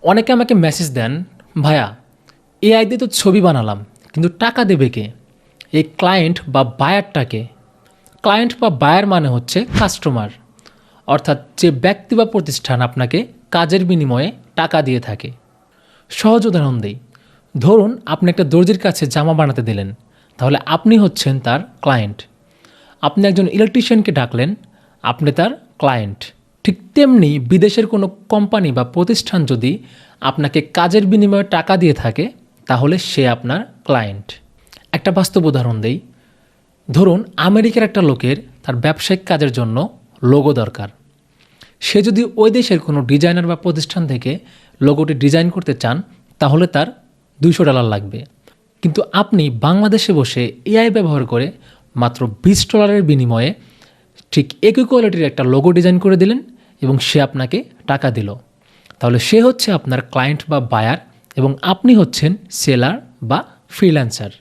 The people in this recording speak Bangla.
অনেকে আমাকে মেসেজ দেন, ভাইয়া এআই দিয়ে তো ছবি বানালাম, কিন্তু টাকা দেবে কে? এই ক্লায়েন্ট বা বায়ারটাকে। ক্লায়েন্ট বা বায়ার মানে হচ্ছে কাস্টমার, অর্থাৎ যে ব্যক্তি বা প্রতিষ্ঠান আপনাকে কাজের বিনিময়ে টাকা দিয়ে থাকে। সহজ উদাহরণ দিই, ধরুন আপনি একটা দর্জির কাছে জামা বানাতে দিলেন, তাহলে আপনি হচ্ছেন তার ক্লায়েন্ট। আপনি একজন ইলেকট্রিশিয়ানকে ডাকলেন, আপনি তার ক্লায়েন্ট। ঠিক তেমনি বিদেশের কোনো কোম্পানি বা প্রতিষ্ঠান যদি আপনাকে কাজের বিনিময়ে টাকা দিয়ে থাকে, তাহলে সে আপনার ক্লায়েন্ট। একটা বাস্তব উদাহরণ দেই, ধরুন আমেরিকার একটা লোকের তার ব্যবসায়িক কাজের জন্য লোগো দরকার। সে যদি ওই দেশের কোনো ডিজাইনার বা প্রতিষ্ঠান থেকে লোগোটি ডিজাইন করতে চান, তাহলে তার $200 লাগবে। কিন্তু আপনি বাংলাদেশে বসে এআই ব্যবহার করে মাত্র $20 বিনিময়ে ঠিক একই কোয়ালিটির একটা লোগো ডিজাইন করে দিলেন এবং সে আপনাকে টাকা দিল। তাহলে সে হচ্ছে আপনার ক্লায়েন্ট বা বায়ার এবং আপনি হচ্ছেন সেলার বা ফ্রিল্যান্সার।